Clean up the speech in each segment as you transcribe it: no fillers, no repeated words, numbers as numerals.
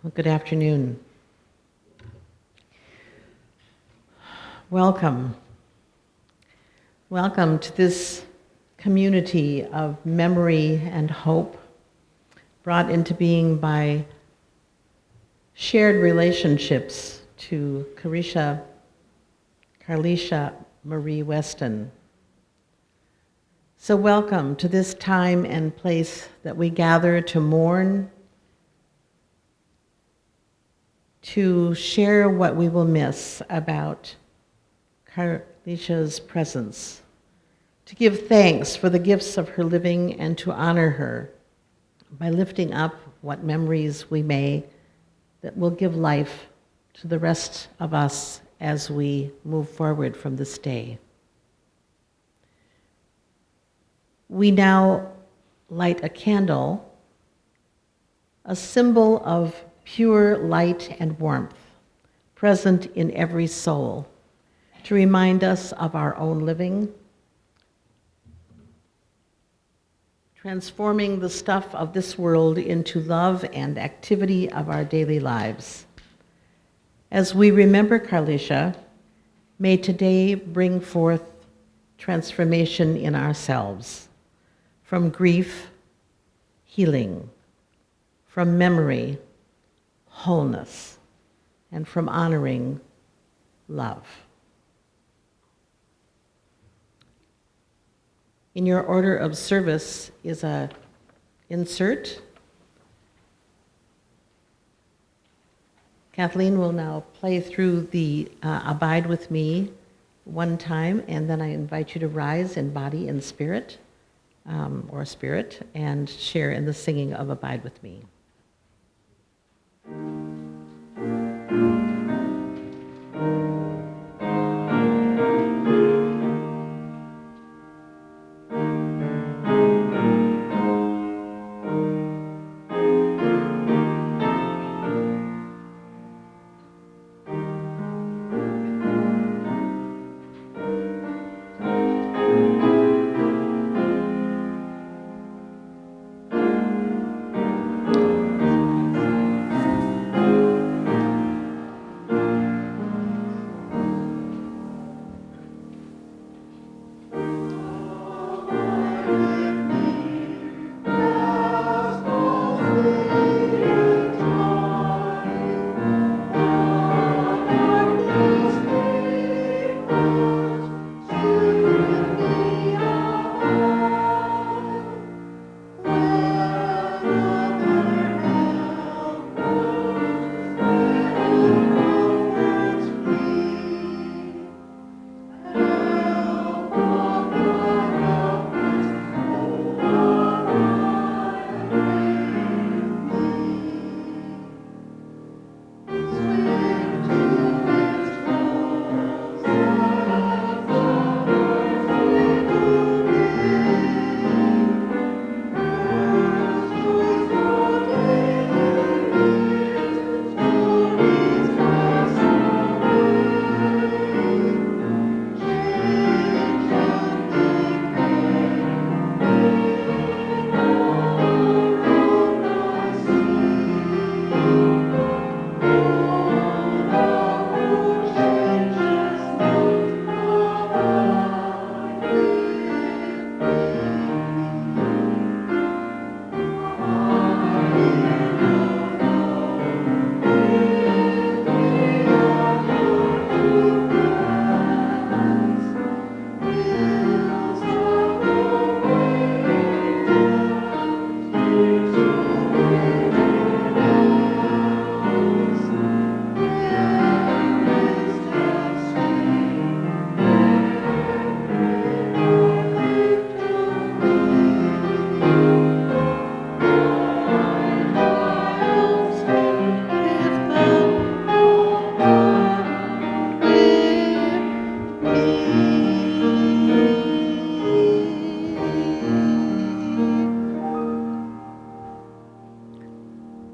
Well, good afternoon. Welcome. Welcome to this community of memory and hope brought into being by shared relationships to Karliesha Marie Weston. So welcome to this time and place that we gather to mourn, to share what we will miss about Karliesha's presence, to give thanks for the gifts of her living and to honor her by lifting up what memories we may that will give life to the rest of us as we move forward from this day. We now light a candle, a symbol of pure light and warmth, present in every soul, to remind us of our own living, transforming the stuff of this world into love and activity of our daily lives. As we remember Karliesha, may today bring forth transformation in ourselves, from grief, healing, from memory, wholeness, and from honoring, love. In your order of service is an insert. Kathleen will now play through the Abide With Me one time, and then I invite you to rise in body and spirit, or spirit, and share in the singing of Abide With Me.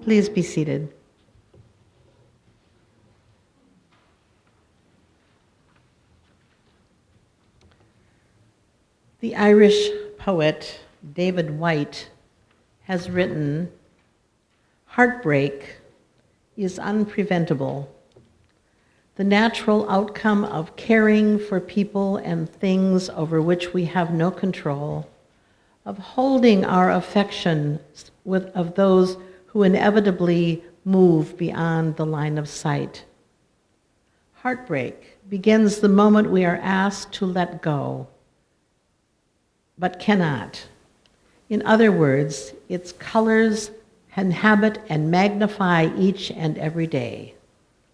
Please be seated. The Irish poet David White has written, "Heartbreak is unpreventable. The natural outcome of caring for people and things over which we have no control, of holding our affection of those who inevitably move beyond the line of sight. Heartbreak begins the moment we are asked to let go, but cannot. In other words, its colors inhabit and magnify each and every day.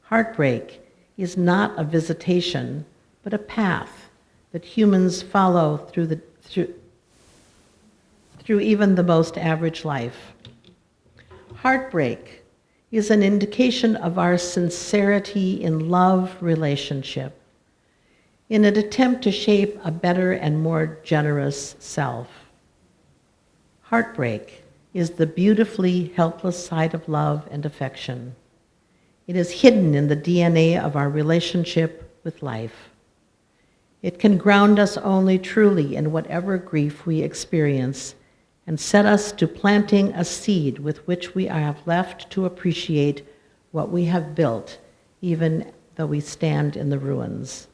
Heartbreak is not a visitation, but a path that humans follow through even the most average life. Heartbreak is an indication of our sincerity in love relationship, in an attempt to shape a better and more generous self. Heartbreak is the beautifully helpless side of love and affection. It is hidden in the DNA of our relationship with life. It can ground us only truly in whatever grief we experience and set us to planting a seed with which we are left to appreciate what we have built, even though we stand in the ruins.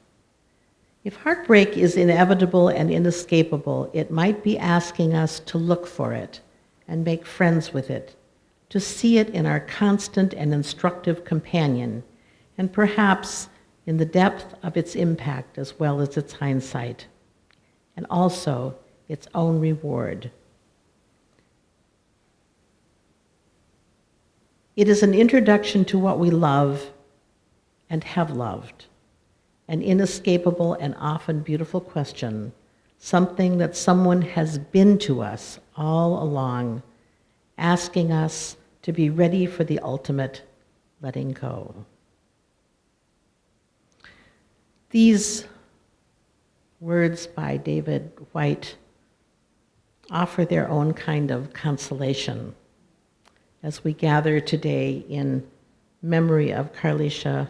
If heartbreak is inevitable and inescapable, it might be asking us to look for it and make friends with it, to see it in our constant and instructive companion, and perhaps in the depth of its impact as well as its hindsight, and also its own reward. It is an introduction to what we love and have loved, an inescapable and often beautiful question, something that someone has been to us all along, asking us to be ready for the ultimate letting go. These words by David White offer their own kind of consolation as we gather today in memory of Karliesha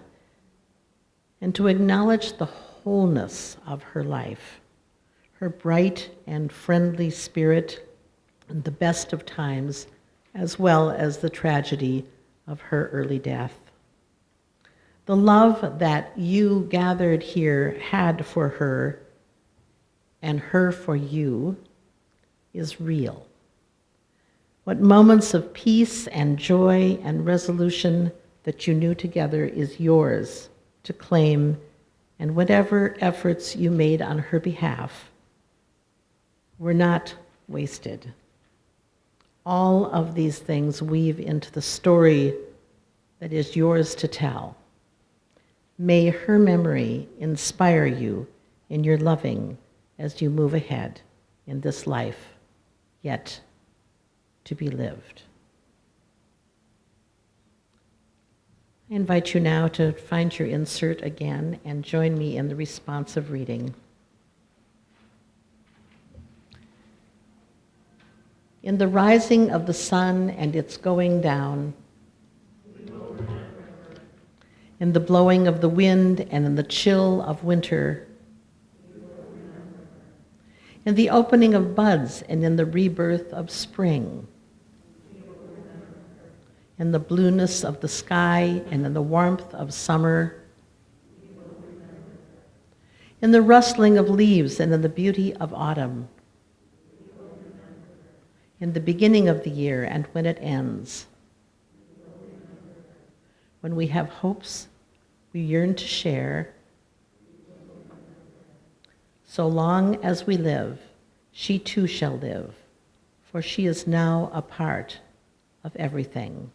and to acknowledge the wholeness of her life, her bright and friendly spirit in the best of times, as well as the tragedy of her early death. The love that you gathered here had for her and her for you is real. What moments of peace and joy and resolution that you knew together is yours to claim, and whatever efforts you made on her behalf were not wasted. All of these things weave into the story that is yours to tell. May her memory inspire you in your loving as you move ahead in this life, yet to be lived. I invite you now to find your insert again and join me in the responsive reading. In the rising of the sun and its going down, in the blowing of the wind and in the chill of winter, in the opening of buds and in the rebirth of spring, in the blueness of the sky and in the warmth of summer, in the rustling of leaves and in the beauty of autumn, in the beginning of the year and when it ends, when we have hopes we yearn to share. So long as we live, she too shall live, for she is now a part of everything.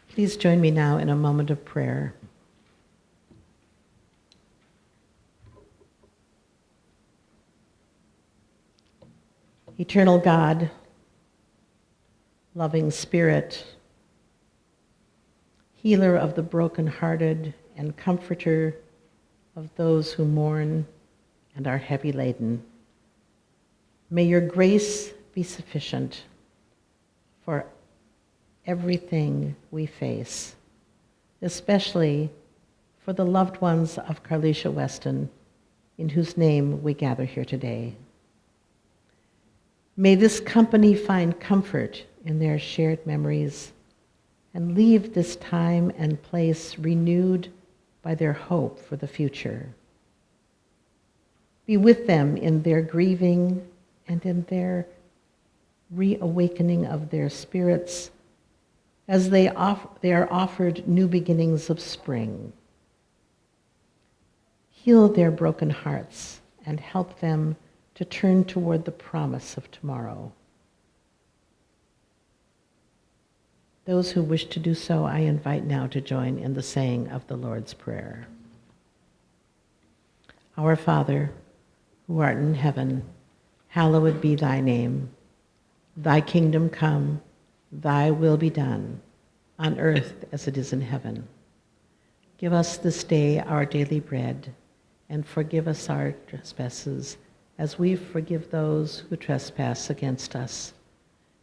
Please join me now in a moment of prayer. Eternal God, loving Spirit, healer of the brokenhearted and comforter of those who mourn and are heavy laden, may your grace be sufficient for everything we face, especially for the loved ones of Karliesha Weston, in whose name we gather here today. May this company find comfort in their shared memories and leave this time and place renewed by their hope for the future. Be with them in their grieving and in their reawakening of their spirits as they are offered new beginnings of spring. Heal their broken hearts and help them to turn toward the promise of tomorrow. Those who wish to do so, I invite now to join in the saying of the Lord's Prayer. Our Father, who art in heaven, hallowed be thy name. Thy kingdom come, thy will be done, on earth as it is in heaven. Give us this day our daily bread, and forgive us our trespasses, as we forgive those who trespass against us.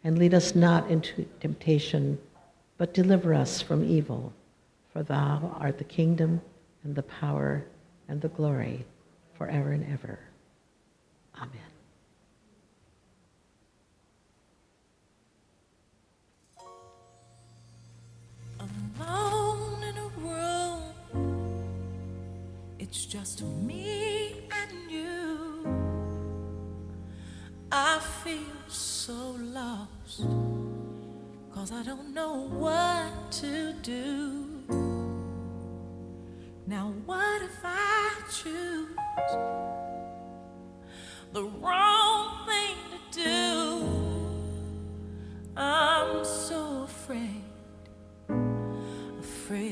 And lead us not into temptation, but deliver us from evil. For thou art the kingdom, and the power, and the glory, forever and ever. Amen. Alone in a room, it's just me and you. I feel so lost, 'cause I don't know what to do. Now what if I choose the wrong thing to do? I'm so afraid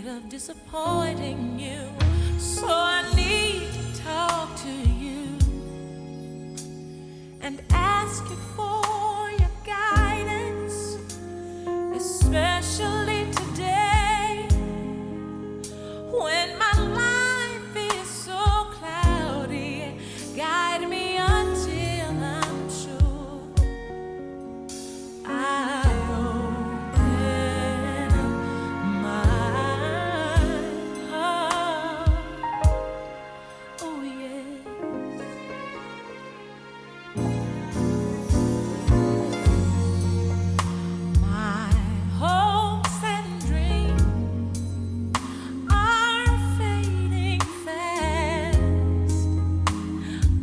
of disappointing you. So I need to talk to you and ask you for your guidance, especially today when my life is so cloudy. Guide me until I'm sure I open up my heart. Oh yes. My hopes and dreams are fading fast.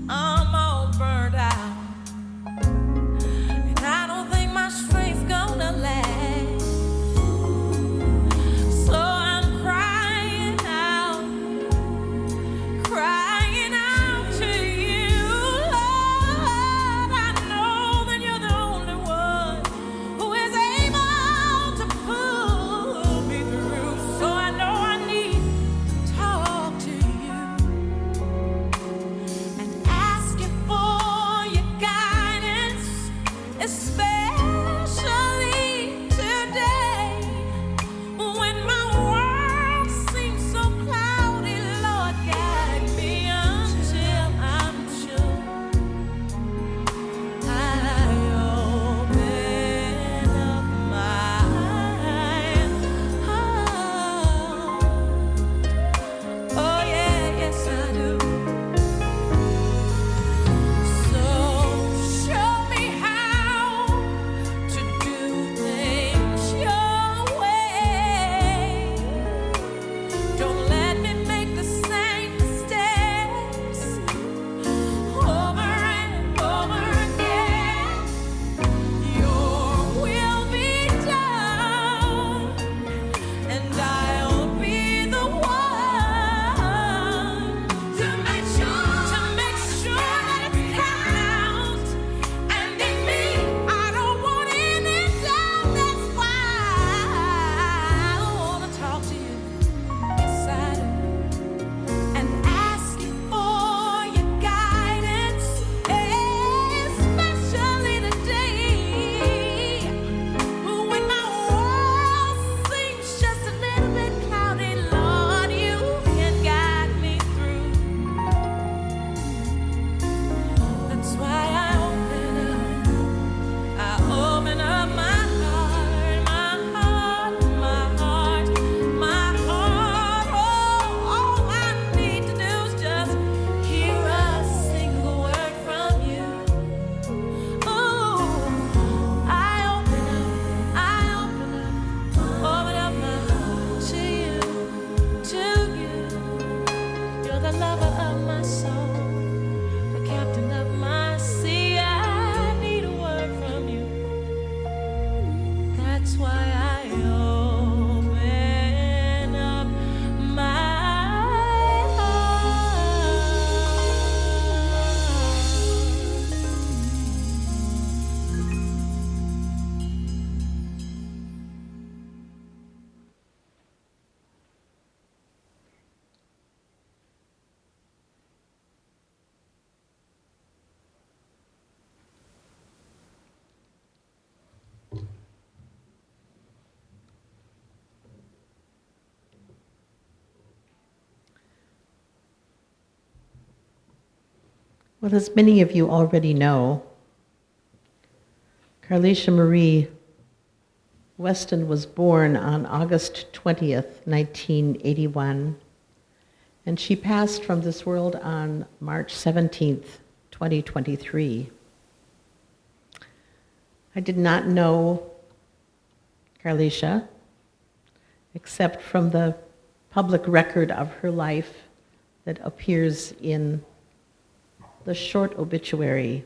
I'm all burned out, and I don't think my strength's gonna last. So I'm crying out to you, Lord. I know that you're the only one who is able to pull me through. So I know I need to talk to you and ask you for your guidance, especially today when my world seems so cloudy. Lord, guide me until I'm sure I open up my heart. Oh yeah, yes I do. So show me how Well, as many of you already know, Karliesha Marie Weston was born on August 20th, 1981, and she passed from this world on March 17th, 2023. I did not know Karliesha, except from the public record of her life that appears in the short obituary.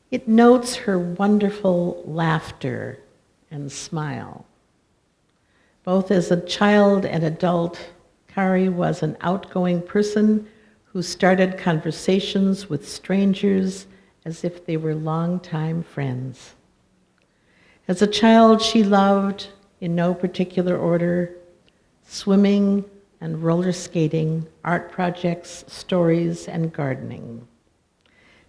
It notes her wonderful laughter and smile. Both as a child and adult, Kari was an outgoing person who started conversations with strangers as if they were longtime friends. As a child, she loved, in no particular order, swimming and roller skating, art projects, stories, and gardening.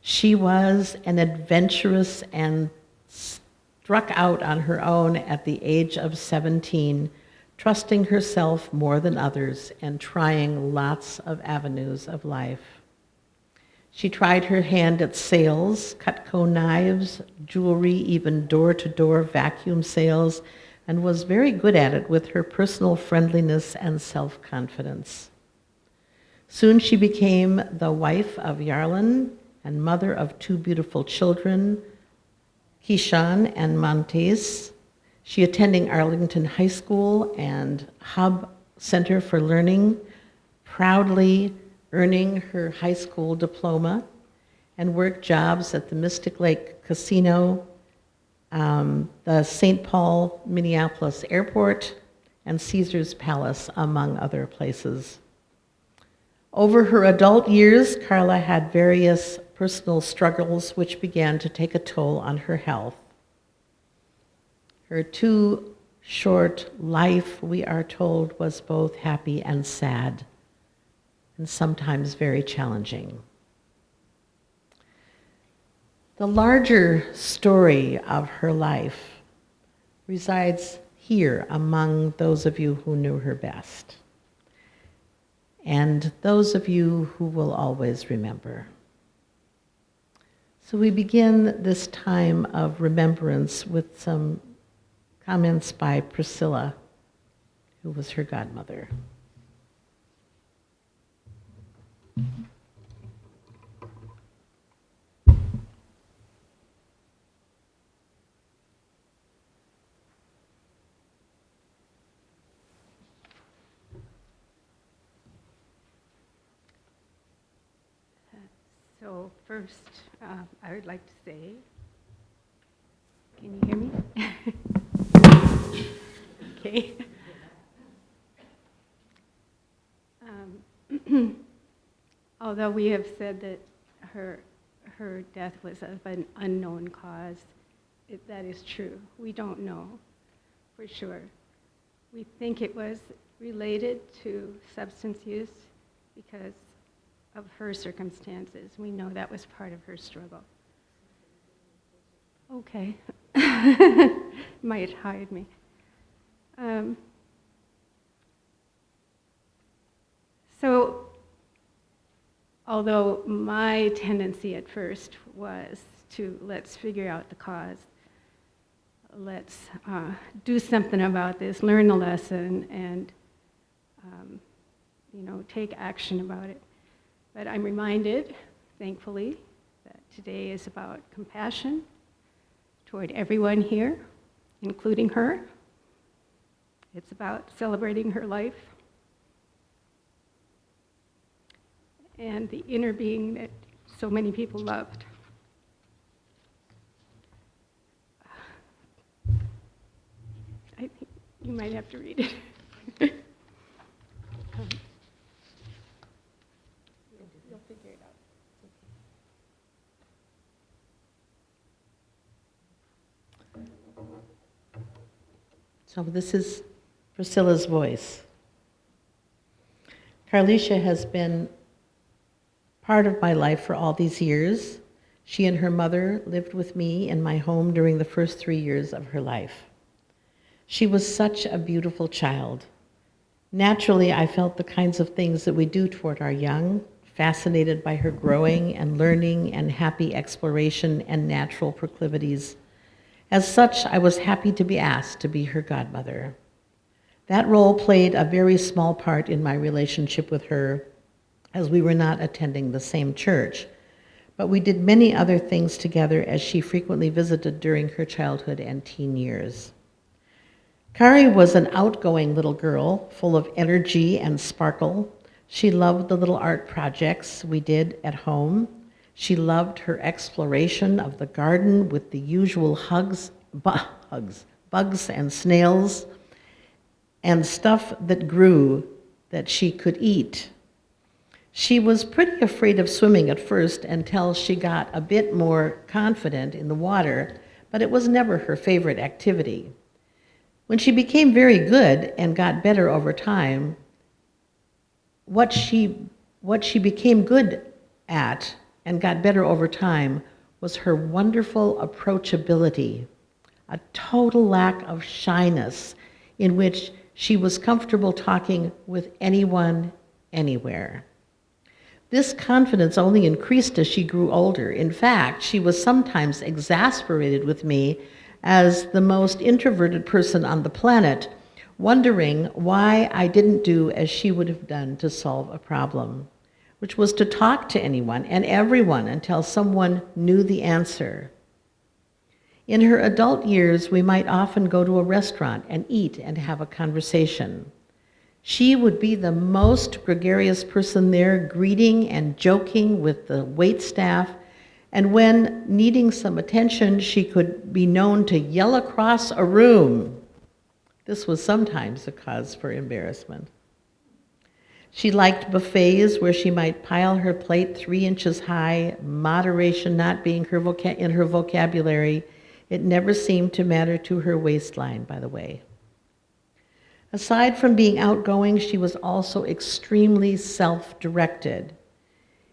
She was an adventurous and struck out on her own at the age of 17, trusting herself more than others and trying lots of avenues of life. She tried her hand at sales, Cutco knives, jewelry, even door-to-door vacuum sales, and was very good at it with her personal friendliness and self-confidence. Soon she became the wife of Jarlin and mother of two beautiful children, Keishan and Montes. She attended Arlington High School and Hub Center for Learning, proudly earning her high school diploma, and worked jobs at the Mystic Lake Casino, the St. Paul, Minneapolis Airport, and Caesar's Palace, among other places. Over her adult years, Karla had various personal struggles which began to take a toll on her health. Her too short life, we are told, was both happy and sad, and sometimes very challenging. The larger story of her life resides here among those of you who knew her best, and those of you who will always remember. So we begin this time of remembrance with some comments by Priscilla, who was her godmother. So first, I would like to say, can you hear me? Okay. Although we have said that her death was of an unknown cause, that is true. We don't know for sure. We think it was related to substance use because of her circumstances. We know that was part of her struggle. Okay. Might hide me. So, although my tendency at first was to let's figure out the cause, let's do something about this, learn the lesson, and take action about it. But I'm reminded, thankfully, that today is about compassion toward everyone here, including her. It's about celebrating her life and the inner being that so many people loved. I think you might have to read it. You'll figure it out. So this is Priscilla's voice. Karliesha has been part of my life for all these years. She and her mother lived with me in my home during the first 3 years of her life. She was such a beautiful child. Naturally, I felt the kinds of things that we do toward our young, fascinated by her growing and learning and happy exploration and natural proclivities. As such, I was happy to be asked to be her godmother. That role played a very small part in my relationship with her, as we were not attending the same church. But we did many other things together as she frequently visited during her childhood and teen years. Kari was an outgoing little girl, full of energy and sparkle. She loved the little art projects we did at home. She loved her exploration of the garden with the usual bugs and snails, and stuff that grew that she could eat. She was pretty afraid of swimming at first until she got a bit more confident in the water, but it was never her favorite activity. When she became very good and got better over time, what she became good at and got better over time was her wonderful approachability, a total lack of shyness in which she was comfortable talking with anyone, anywhere. This confidence only increased as she grew older. In fact, she was sometimes exasperated with me as the most introverted person on the planet, wondering why I didn't do as she would have done to solve a problem, which was to talk to anyone and everyone until someone knew the answer. In her adult years, we might often go to a restaurant and eat and have a conversation. She would be the most gregarious person there, greeting and joking with the wait staff, and when needing some attention, she could be known to yell across a room. This was sometimes a cause for embarrassment. She liked buffets where she might pile her plate 3 inches high, moderation not being in her vocabulary. It never seemed to matter to her waistline, by the way. Aside from being outgoing, she was also extremely self-directed.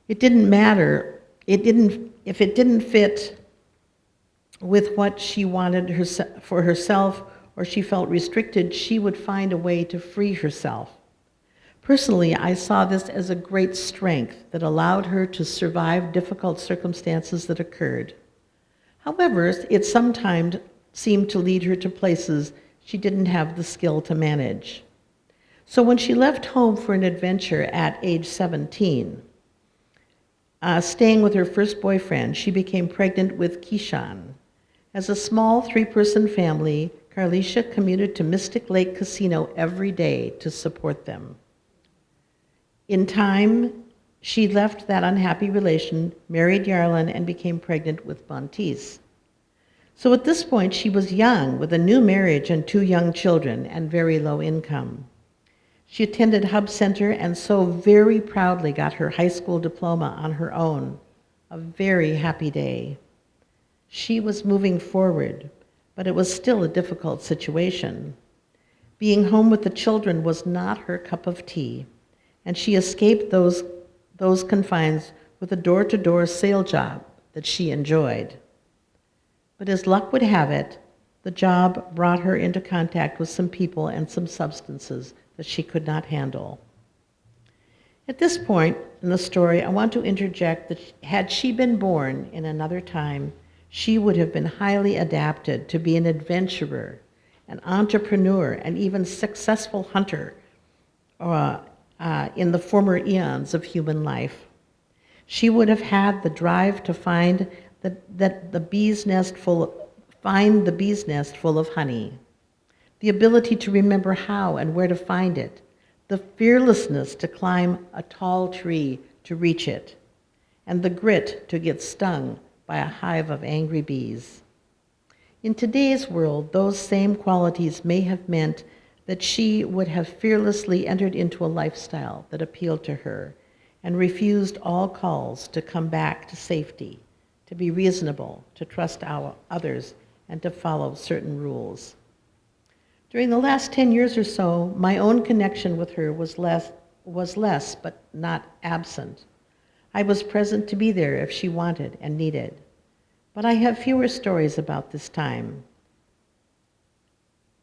It didn't matter. If it didn't fit with what she wanted for herself or she felt restricted, she would find a way to free herself. Personally, I saw this as a great strength that allowed her to survive difficult circumstances that occurred. However, it sometimes seemed to lead her to places she didn't have the skill to manage. So when she left home for an adventure at age 17, staying with her first boyfriend, she became pregnant with Keyshawn. As a small 3-person family, Karliesha commuted to Mystic Lake Casino every day to support them. In time, she left that unhappy relation, married Yarlin, and became pregnant with Bontis. So at this point, she was young, with a new marriage and 2 young children, and very low income. She attended Hub Center and so very proudly got her high school diploma on her own. A very happy day. She was moving forward, but it was still a difficult situation. Being home with the children was not her cup of tea, and she escaped those confines with a door-to-door sale job that she enjoyed. But as luck would have it, the job brought her into contact with some people and some substances that she could not handle. At this point in the story, I want to interject that had she been born in another time, she would have been highly adapted to be an adventurer, an entrepreneur, and even successful hunter in the former eons of human life. She would have had the drive to find the bee's nest full of honey, the ability to remember how and where to find it, the fearlessness to climb a tall tree to reach it, and the grit to get stung by a hive of angry bees. In today's world, those same qualities may have meant that she would have fearlessly entered into a lifestyle that appealed to her and refused all calls to come back to safety, to be reasonable, to trust others, and to follow certain rules. During the last 10 years or so, my own connection with her was less, but not absent. I was present to be there if she wanted and needed. But I have fewer stories about this time.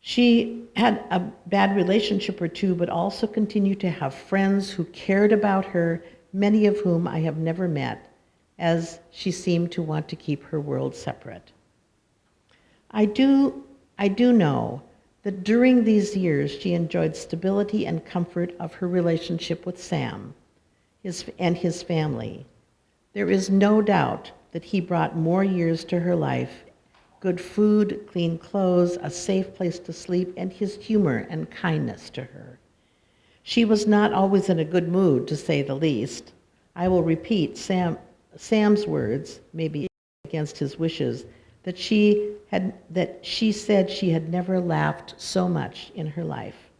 She had a bad relationship or two, but also continued to have friends who cared about her, many of whom I have never met, as she seemed to want to keep her world separate. I do know that during these years she enjoyed stability and comfort of her relationship with Sam and his family. There is no doubt that he brought more years to her life, good food, clean clothes, a safe place to sleep, and his humor and kindness to her. She was not always in a good mood, to say the least. I will repeat Sam's words, maybe against his wishes, that she said she had never laughed so much in her life.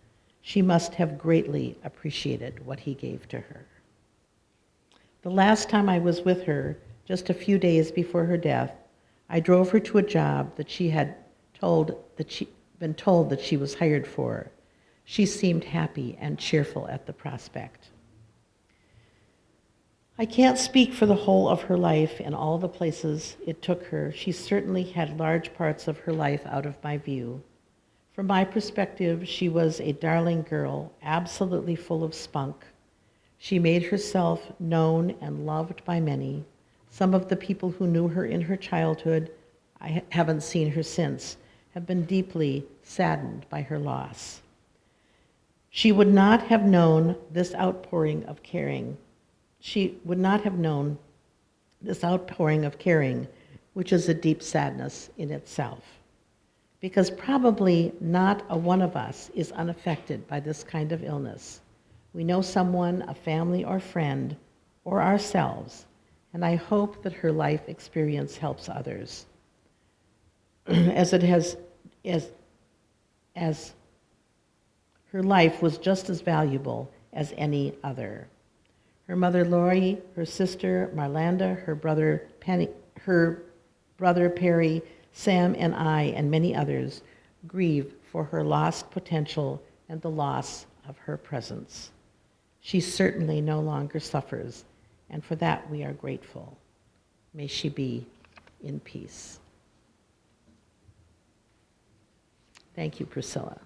She must have greatly appreciated what he gave to her. The last time I was with her, just a few days before her death, I drove her to a job that she had been told that she was hired for. She seemed happy and cheerful at the prospect. I can't speak for the whole of her life and all the places it took her. She certainly had large parts of her life out of my view. From my perspective, she was a darling girl, absolutely full of spunk. She made herself known and loved by many. Some of the people who knew her in her childhood, I haven't seen her since, have been deeply saddened by her loss. She would not have known this outpouring of caring. She would not have known this outpouring of caring, which is a deep sadness in itself. Because probably not a one of us is unaffected by this kind of illness. We know someone, a family or friend, or ourselves, and I hope that her life experience helps others. As her life was just as valuable as any other. Her mother Lori, her sister Marlanda, her brother Perry, Sam, and I, and many others grieve for her lost potential and the loss of her presence. She certainly no longer suffers, and for that we are grateful. May she be in peace. Thank you, Priscilla.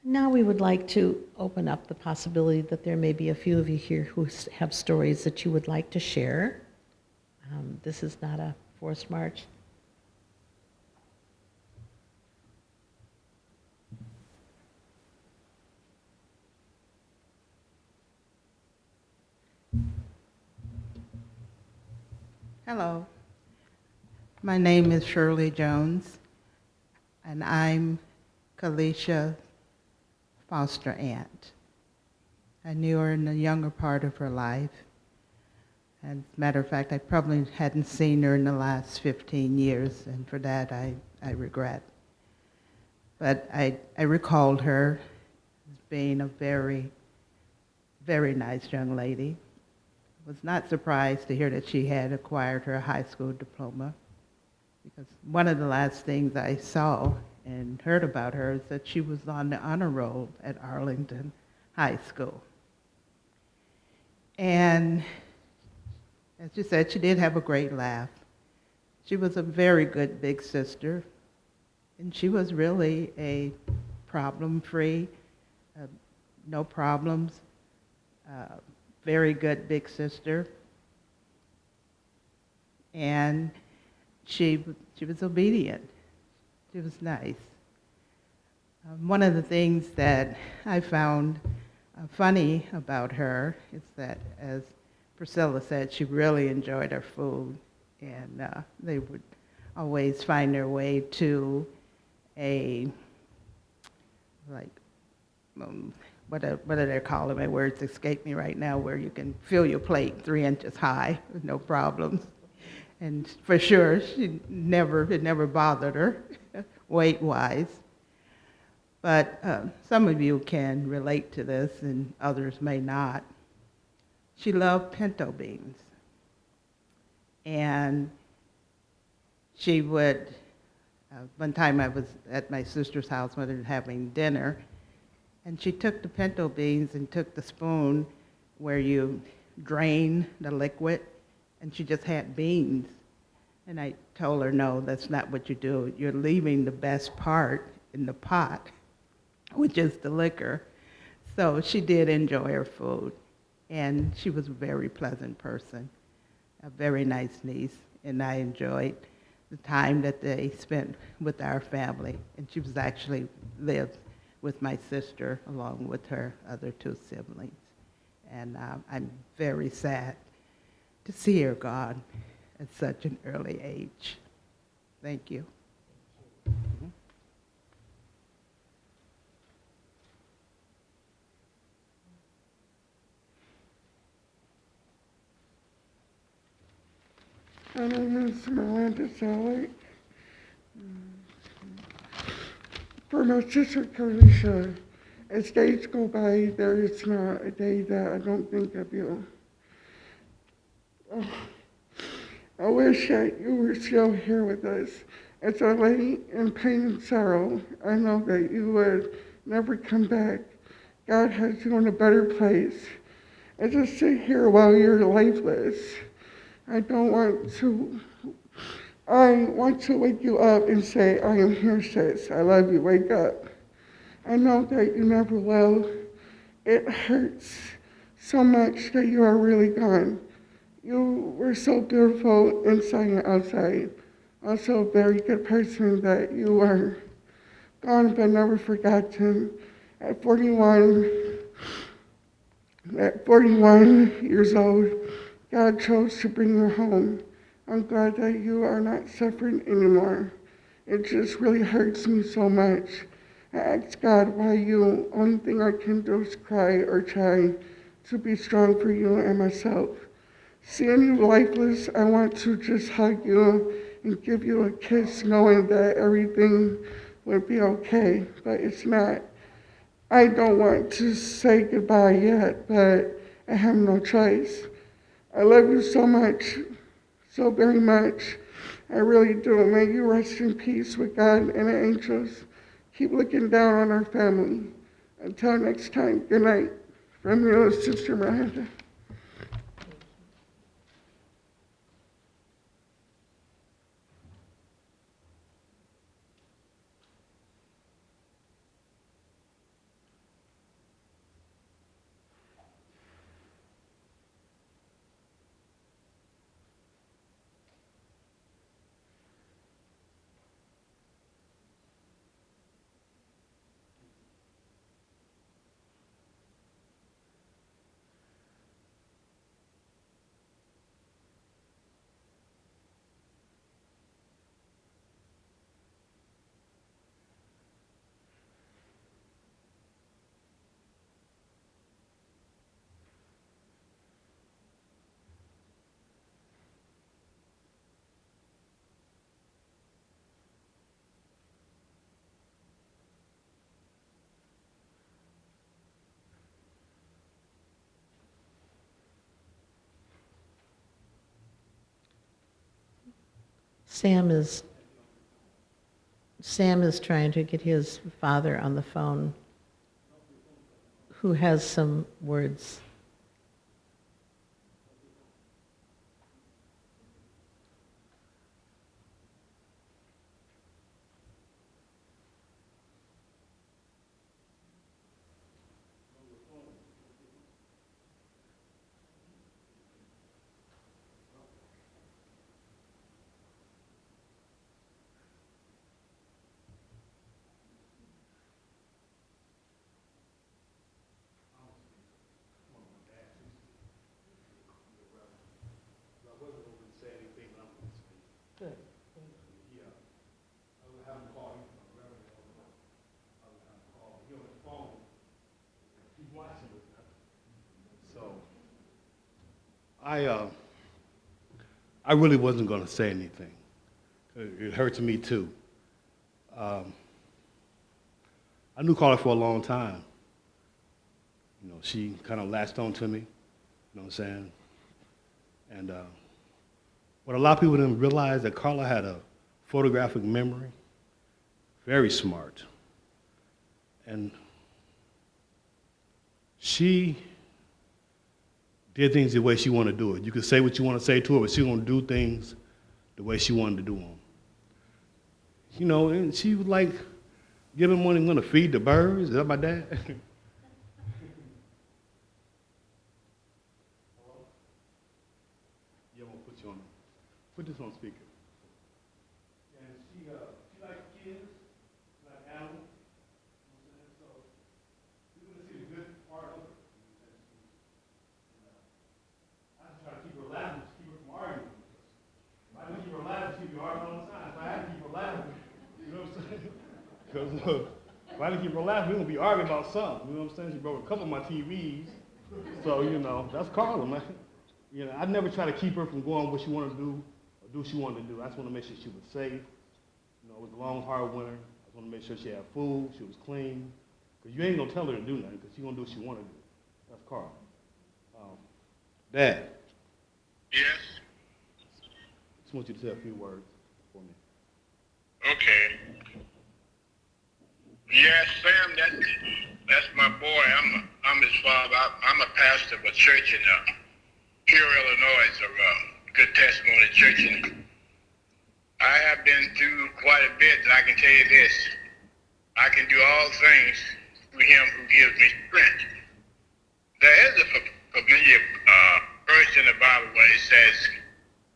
Now we would like to open up the possibility that there may be a few of you here who have stories that you would like to share. This is not a forced march. Hello, my name is Shirley Jones, and I'm Karliesha's foster aunt. I knew her in the younger part of her life. And as a matter of fact, I probably hadn't seen her in the last 15 years, and for that I regret. But I recalled her as being a very, very nice young lady. Was not surprised to hear that she had acquired her high school diploma, because one of the last things I saw and heard about her is that she was on the honor roll at Arlington High School. And as you said, she did have a great laugh. She was a very good big sister, and she was really a problem-free, no problems, very good big sister. And she was obedient. She was nice. One of the things that I found funny about her is that, as Priscilla said, she really enjoyed her food, and they would always find their way to a, like, what do they call them? My words escape me right now, where you can fill your plate 3 inches high with no problems. And for sure, it never bothered her, weight-wise. But some of you can relate to this, and others may not. She loved pinto beans. And she would, one time I was at my sister's house when they were having dinner, and she took the pinto beans and took the spoon where you drain the liquid, and she just had beans. And I told her, no, that's not what you do. You're leaving the best part in the pot, which is the liquor. So she did enjoy her food, and she was a very pleasant person, a very nice niece, and I enjoyed the time that they spent with our family. And she was actually lived with my sister along with her other two siblings. And I'm very sad to see her gone at such an early age. Thank you. My name is Miranda Sally. For my sister Karliesha, as days go by, there is not a day that I don't think of you. Oh, I wish that you were still here with us. As I lay in pain and sorrow, I know that you would never come back. God has you in a better place. As I sit here while you're lifeless, I want to wake you up and say, I am here, sis. I love you. Wake up. I know that you never will. It hurts so much that you are really gone. You were so beautiful inside and outside. Also a very good person that you are gone but never forgotten. At 41 years old, God chose to bring you home. I'm glad that you are not suffering anymore. It just really hurts me so much. I ask God why you. Only thing I can do is cry or try to be strong for you and myself. Seeing you lifeless, I want to just hug you and give you a kiss knowing that everything would be okay, but it's not. I don't want to say goodbye yet, but I have no choice. I love you so much, so very much. I really do. May you rest in peace with God and the angels. Keep looking down on our family. Until next time, good night. From your sister Miranda. Sam is trying to get his father on the phone, who has some words. Good. So I really wasn't going to say anything. It hurts me too. I knew Carla for a long time. You know, she kind of latched on to me. You know what I'm saying? And what a lot of people didn't realize that Carla had a photographic memory, very smart. And she did things the way she wanted to do it. You could say what you want to say to her, but she was going to do things the way she wanted to do them. You know, and she was like, give him money, I'm going to feed the birds. Is that my dad? on them. Put this on speaker. And she likes kids, she likes animals. You know what I'm saying? So you're going to see the good part of her. I just try to keep her laughing, just keep her from arguing. If I didn't keep her laughing, she'd be arguing all the time. If I had to keep her laughing, you know what I'm saying? Because if I didn't keep her laughing, we're going to be arguing about something. You know what I'm saying? She broke a couple of my TVs. So, you know, that's Carla, man. You know, I never try to keep her from going what she wanted to do or do what she wanted to do. I just want to make sure she was safe. You know, it was a long, hard winter. I just want to make sure she had food, she was clean. Because you ain't going to tell her to do nothing because she's going to do what she wanted to do. That's Carla. Dad. Yes? I just want you to say a few words for me. Okay. Yes, Sam, that's my boy. I'm his father. I'm a pastor of a church in Peoria, Illinois. It's a good testimony church. And I have been through quite a bit, and I can tell you this. I can do all things through him who gives me strength. There is a familiar verse in the Bible where it says,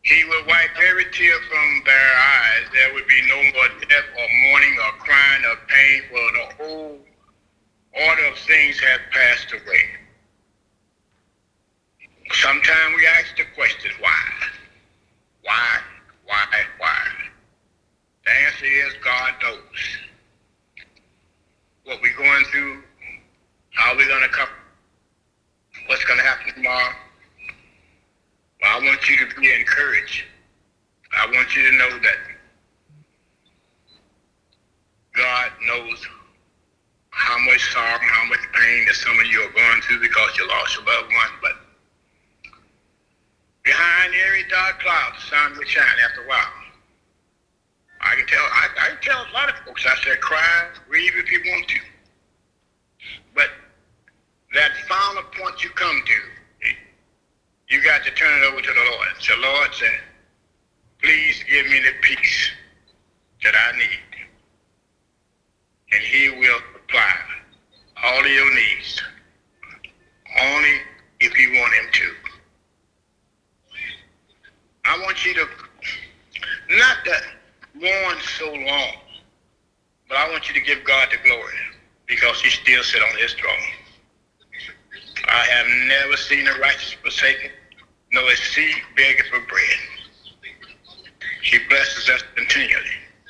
he will wipe every tear from their eyes. There would be no more death or mourning or crying or pain, for the whole order of things has passed away. Sometimes we ask the question, why? Why? Why? Why? The answer is God knows. What we're going through, how we're going to come, what's going to happen tomorrow. Well, I want you to be encouraged. I want you to know that God knows how much sorrow, how much pain that some of you are going through because you lost your loved one. But behind every dark cloud, the sun will shine after a while. I can tell a lot of folks, I said, cry, grieve if you want to. But that final point you come to, you got to turn it over to the Lord. So Lord said, please give me the peace that I need. And he will supply all of your needs. Only if you want him to. I want you to, not to mourn so long, but I want you to give God the glory because he still sits on his throne. I have never seen a righteous forsaken, nor a seed begging for bread. He blesses us continually.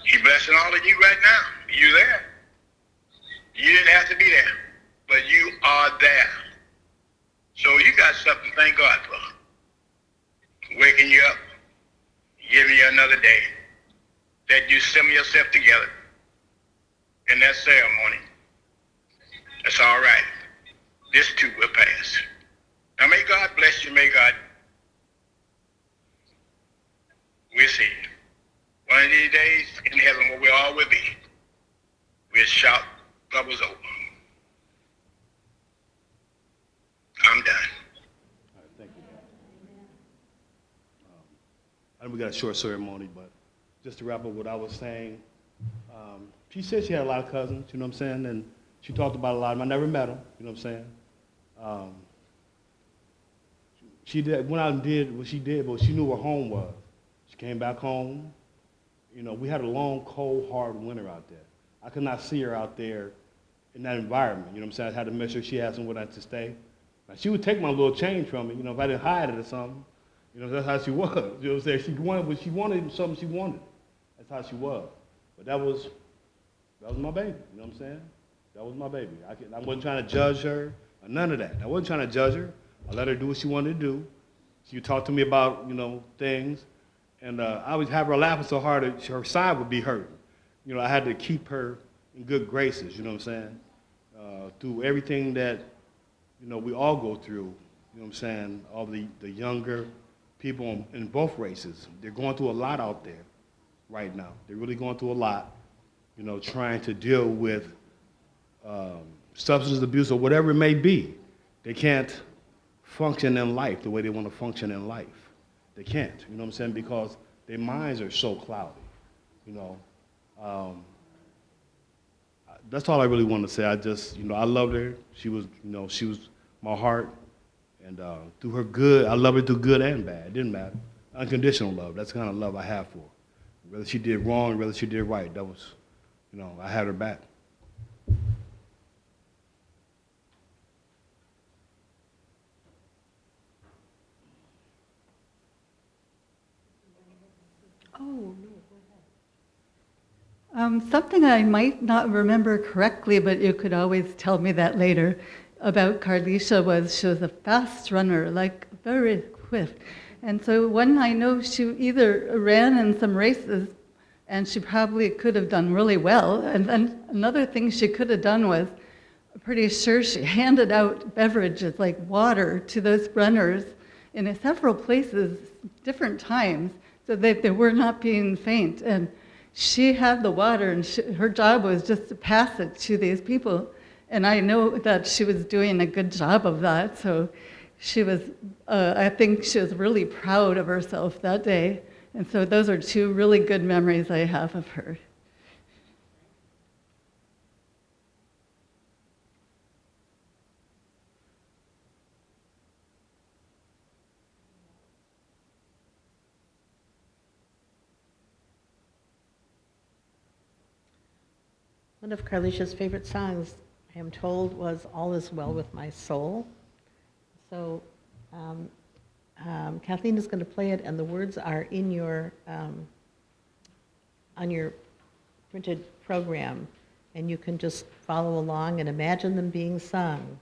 He blessing all of you right now. You there. You didn't have to be there, but you are there. So you got something to thank God for. Waking you up, giving you another day, that you assemble yourself together in that ceremony. That's all right. This too will pass. Now may God bless you, may God. We'll see. One of these days in heaven where we all will be, we'll shout, troubles over. I'm done. All right, thank you. I know we got a short ceremony, but just to wrap up what I was saying, she said she had a lot of cousins, you know what I'm saying, and she talked about a lot of them. I never met them, you know what I'm saying. She went out and did what she did, but she knew where home was. She came back home. You know, we had a long, cold, hard winter out there. I could not see her out there in that environment, you know what I'm saying. I had to make sure she had somewhere to stay. Now, she would take my little change from me, you know, if I didn't hide it or something. You know, that's how she was. You know what I'm saying? She wanted what she wanted, something she wanted. That's how she was. But that was my baby, you know what I'm saying? That was my baby. I wasn't trying to judge her or none of that. I wasn't trying to judge her. I let her do what she wanted to do. She would talk to me about, you know, things. And I would have her laughing so hard that her side would be hurting. You know, I had to keep her in good graces, you know what I'm saying? Through everything that, you know, we all go through, you know what I'm saying? All the younger people in both races, they're going through a lot out there right now. They're really going through a lot, you know, trying to deal with substance abuse or whatever it may be. They can't function in life the way they want to function in life. They can't, you know what I'm saying, because their minds are so cloudy, you know. That's all I really want to say. I just, you know, I loved her. She was, you know, she was my heart. And through her good, I love her through good and bad. It didn't matter. unconditional love. That's the kind of love I have for her. Whether she did wrong, whether she did right, that was, I had her back. Oh, no, go ahead. Something I might not remember correctly, but you could always tell me that later, about Karliesha was she was a fast runner, like very quick. And so when I know she either ran in some races, and she probably could have done really well, and then another thing she could have done was, I'm pretty sure she handed out beverages like water to those runners in several places, different times, so that they were not being faint. And she had the water, and her job was just to pass it to these people. And I know that she was doing a good job of that. So she was, I think she was really proud of herself that day. And so those are two really good memories I have of her. One of Karliesha's favorite songs, I am told, was All Is Well With My Soul. So Kathleen is going to play it, and the words are in your, on your printed program, and you can just follow along and imagine them being sung.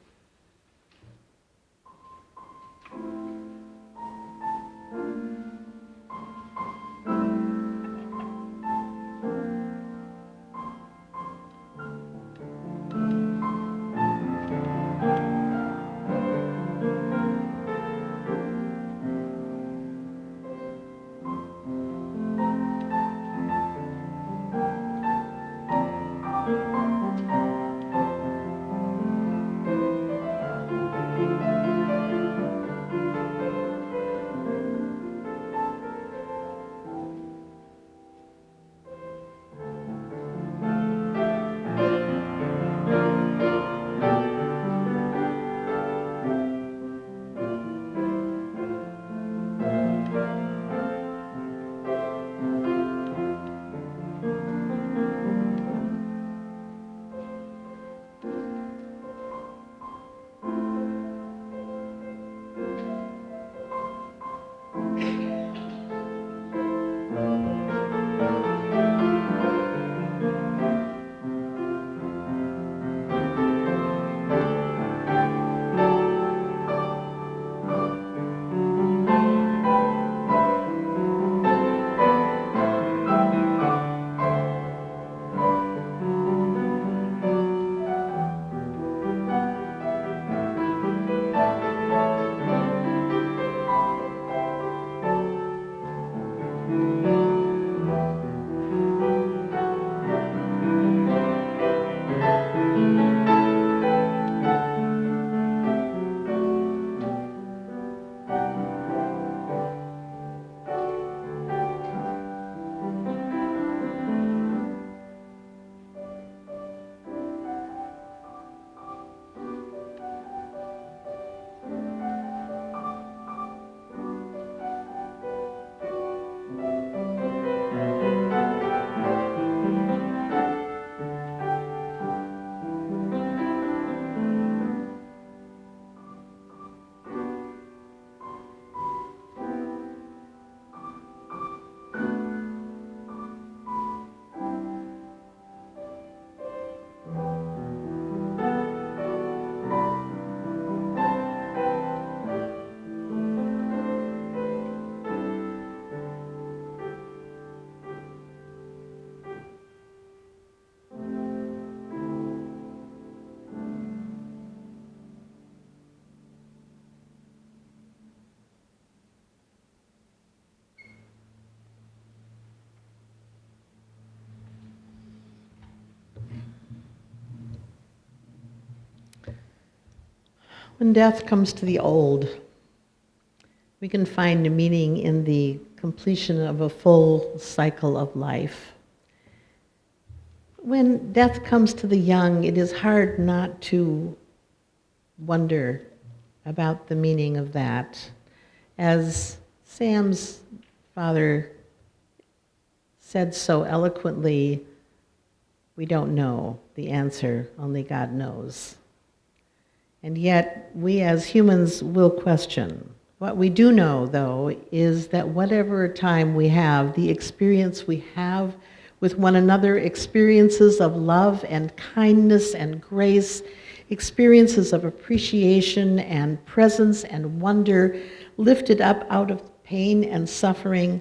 When death comes to the old, we can find a meaning in the completion of a full cycle of life. When death comes to the young, it is hard not to wonder about the meaning of that. As Sam's father said so eloquently, we don't know the answer, only God knows. And yet, we as humans will question. What we do know, though, is that whatever time we have, the experience we have with one another, experiences of love and kindness and grace, experiences of appreciation and presence and wonder, lifted up out of pain and suffering,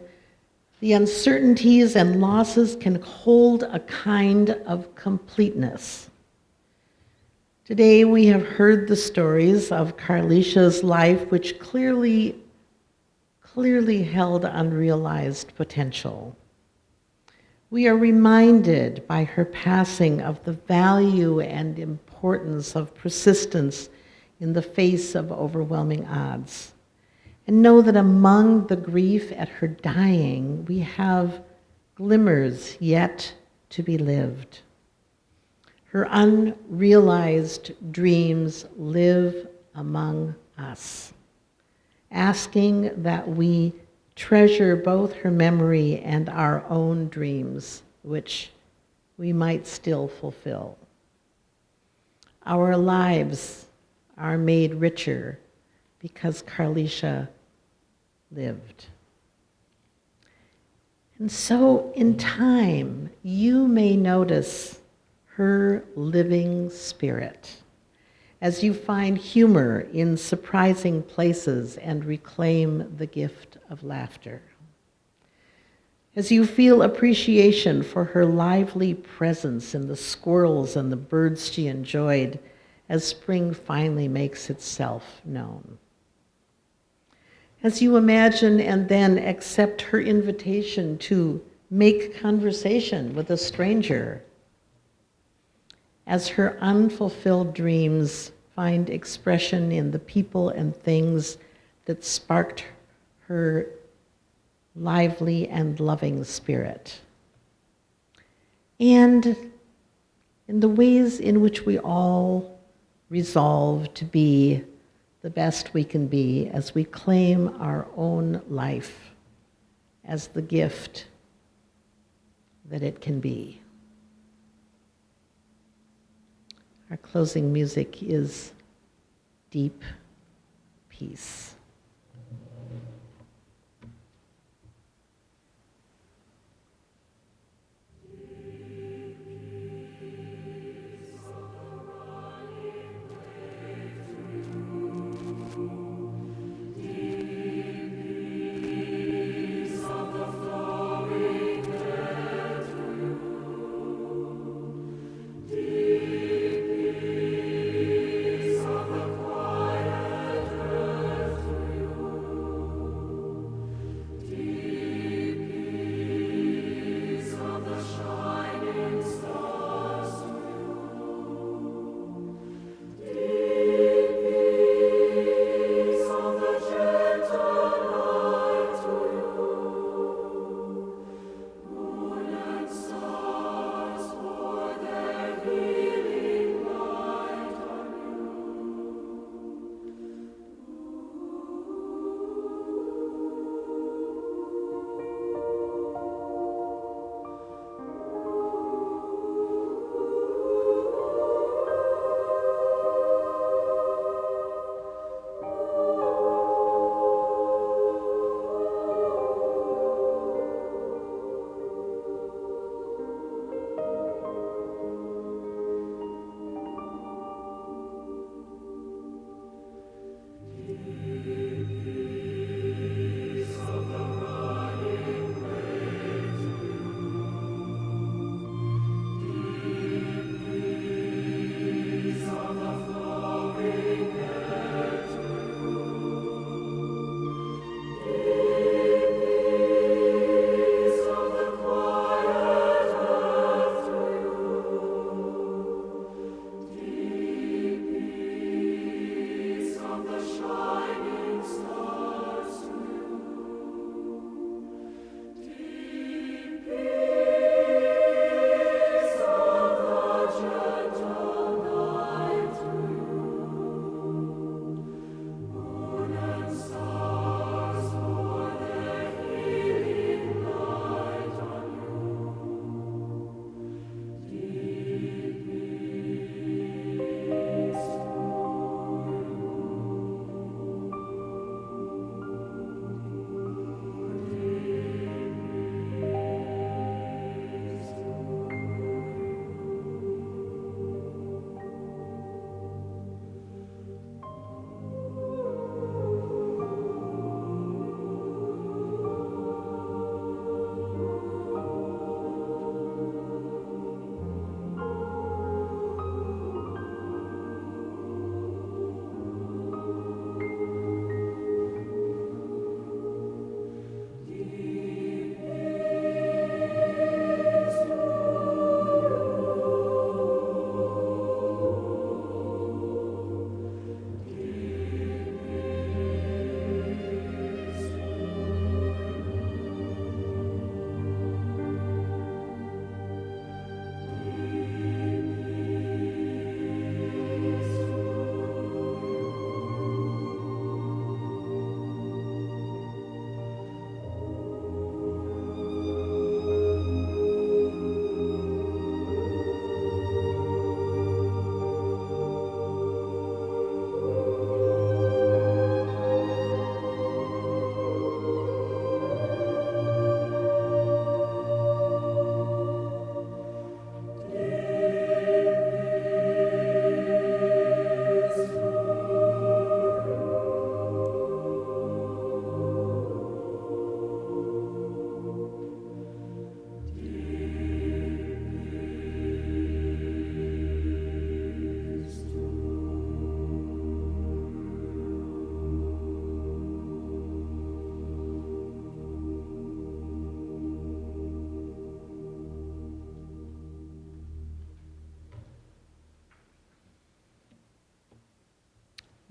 the uncertainties and losses can hold a kind of completeness. Today we have heard the stories of Karliesha's life, which clearly held unrealized potential. We are reminded by her passing of the value and importance of persistence in the face of overwhelming odds. And know that among the grief at her dying, we have glimmers yet to be lived. Her unrealized dreams live among us, asking that we treasure both her memory and our own dreams, which we might still fulfill. Our lives are made richer because Karliesha lived. And so in time, you may notice her living spirit as you find humor in surprising places and reclaim the gift of laughter. As you feel appreciation for her lively presence in the squirrels and the birds she enjoyed as spring finally makes itself known. As you imagine and then accept her invitation to make conversation with a stranger, as her unfulfilled dreams find expression in the people and things that sparked her lively and loving spirit, and in the ways in which we all resolve to be the best we can be as we claim our own life as the gift that it can be. Our closing music is Deep Peace.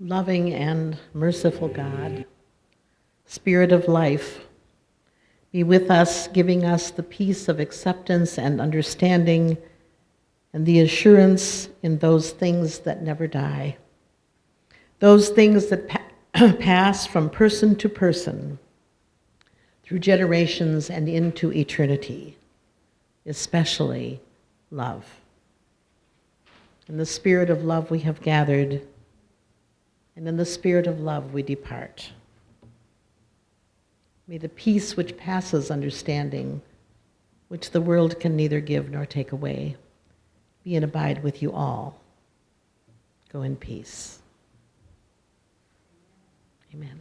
Loving and merciful God, Spirit of life, be with us, giving us the peace of acceptance and understanding and the assurance in those things that never die, those things that pass from person to person, through generations and into eternity, especially love. In the spirit of love we have gathered, and in the spirit of love we depart. May the peace which passes understanding, which the world can neither give nor take away, be and abide with you all. Go in peace. Amen.